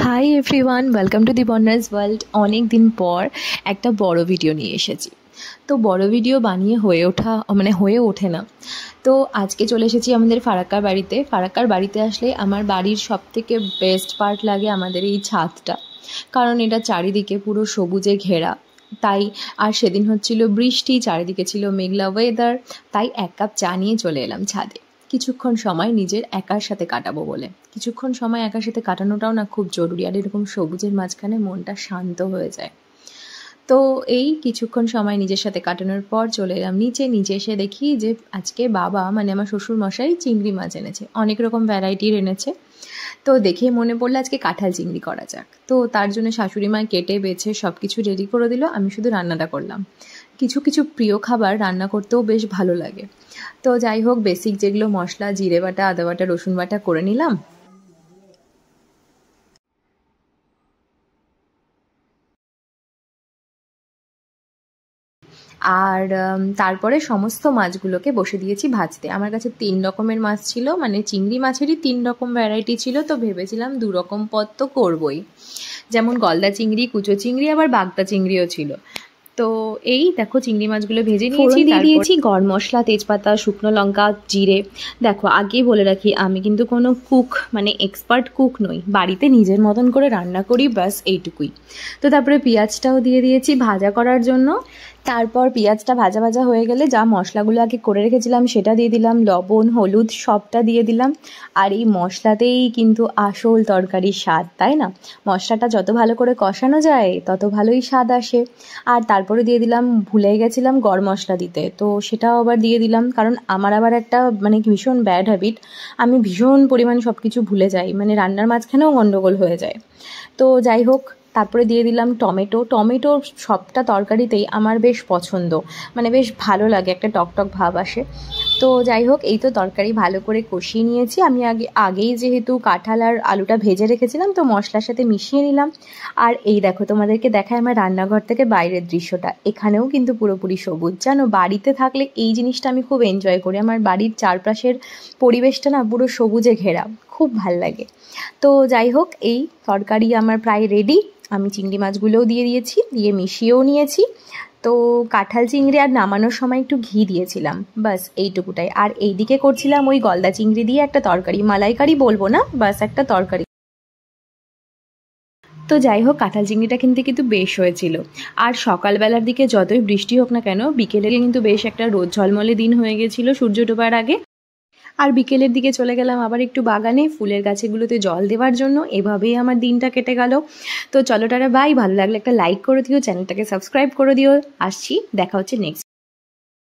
High everyone, welcome to the বন্যাস world. অনেক দিন পর একটা বড় ভিডিও নিয়ে এসেছি। তো বড় ভিডিও বানিয়ে হয়ে ওঠে না। তো আজকে চলে এসেছি আমাদের ফারাক্কার বাড়িতে। ফারাক্কার বাড়িতে আসলে আমার বাড়ির সবথেকে বেস্ট পার্ট লাগে আমাদের এই ছাদটা, কারণ এটা চারিদিকে পুরো সবুজে ঘেরা। তাই আর সেদিন হচ্ছিল বৃষ্টি, চারিদিকে ছিল মেঘলা ওয়েদার। তাই এক কাপ চা নিয়ে চলে এলাম ছাদে কিছুক্ষণ সময় নিজের একার সাথে কাটাবো বলে। কিছুক্ষণ সময় একার সাথে কাটানোটাও না খুব জরুরি, আর এরকম সবুজের মাঝখানে মনটা শান্ত হয়ে যায়। তো এই কিছুক্ষণ সময় নিজের সাথে কাটানোর পর চলে এলাম নিচে এসে দেখি যে আজকে বাবা মানে আমার শ্বশুর মশাই চিংড়ি মাছ এনেছে, অনেক রকম ভ্যারাইটির এনেছে। তো দেখে মনে পড়লো আজকে কাঁঠাল চিংড়ি করা যাক। তো তার জন্য শাশুড়ি মা কেটে বেছে সব কিছু রেডি করে দিল, আমি শুধু রান্নাটা করলাম। কিছু কিছু প্রিয় খাবার রান্না করতেও বেশ ভালো লাগে। তো যাই হোক, বেসিক যেগুলো মশলা, জিরে বাটা, আদা বাটা, রসুন বাটা করে নিলাম। আর তারপরে সমস্ত মাছগুলোকে বসে দিয়েছি ভাজতে। আমার কাছে 3 রকমের মাছ ছিল, মানে চিংড়ি মাছেরই 3 রকম ভ্যারাইটি ছিল। তো ভেবেছিলাম 2 রকম পদ তো করবই, যেমন গলদা চিংড়ি, কুচো চিংড়ি, আবার বাগদা চিংড়িও ছিল। তো এই দেখো চিংড়ি মাছগুলো ভেজে নিয়েছি, দিয়ে দিয়েছি গরম মশলা, তেজপাতা, শুকনো লঙ্কা, জিরে। দেখো আগেই বলে রাখি, আমি কিন্তু কোনো কুক মানে এক্সপার্ট কুক নই, বাড়িতে নিজের মতন করে রান্না করি, ব্যাস এইটুকুই। তো তারপরে পেঁয়াজটাও দিয়ে দিয়েছি ভাজা করার জন্য। তারপর পেঁয়াজটা ভাজা ভাজা হয়ে গেলে যা মশলাগুলো আগে করে রেখেছিলাম সেটা দিয়ে দিলাম, লবণ, হলুদ সবটা দিয়ে দিলাম। আর এই মশলাতেই কিন্তু আসল তরকারির স্বাদ, তাই না? মশলাটা যত ভালো করে কষানো যায় তত ভালোই স্বাদ আসে। আর তারপরে দিয়ে দিলাম, ভুলে গেছিলাম গরম মশলা দিতে, তো সেটাও আবার দিয়ে দিলাম। কারণ আমার আবার একটা মানে ভীষণ ব্যাড হ্যাবিট, আমি ভীষণ পরিমাণে সব কিছু ভুলে যাই, মানে রান্নার মাঝখানেও গন্ডগোল হয়ে যায়। তো যাই হোক, তারপরে দিয়ে দিলাম টমেটো সবটা তরকারিতেই আমার বেশ পছন্দ, মানে বেশ ভালো লাগে, একটা টকটক ভাব আসে। তো যাই হোক, এই তো তরকারি ভালো করে কষিয়ে নিয়েছি। আমি আগেই যেহেতু কাঁঠাল আর আলুটা ভেজে রেখেছিলাম, তো মশলার সাথে মিশিয়ে নিলাম। আর এই দেখো, তোমাদেরকে দেখায় আমার রান্নাঘর থেকে বাইরের দৃশ্যটা। এখানেও কিন্তু পুরোপুরি সবুজ। জানো, বাড়িতে থাকলে এই জিনিসটা আমি খুব এনজয় করি। আমার বাড়ির চারপাশের পরিবেশটা না পুরো সবুজে ঘেরা, খুব ভাল লাগে। তো যাই হোক, এই তরকারি আমার প্রায় রেডি। আমি চিংড়ি মাছগুলোও দিয়ে দিয়েছি, দিয়ে মিশিয়েও নিয়েছি। তো কাঁঠাল চিংড়ি আর নামানোর সময় একটু ঘি দিয়েছিলাম, বাস এইটুকুটাই। আর এইদিকে করছিলাম ওই গলদা চিংড়ি দিয়ে একটা তরকারি, মালাইকারি বলবো না, বাস একটা তরকারি। তো যাই হোক, কাঁঠাল চিংড়িটা কিন্তু বেশ হয়েছিল। আর সকালবেলার দিকে যতই বৃষ্টি হোক না কেন, বিকেলে কিন্তু বেশ একটা রোদ ঝলমলে দিন হয়ে গেছিলো সূর্য ডোবার আগে। আর বিকেলের দিকে চলে গেলাম আবার একটু বাগানে ফুলের গাছেগুলোতে জল দেওয়ার জন্য। এভাবেই আমার দিনটা কেটে গেল। তো চলো টাটা বাই, ভালো লাগলে একটা লাইক করে দিও, চ্যানেলটাকে সাবস্ক্রাইব করে দিও। আসছি, দেখা হচ্ছে নেক্সট।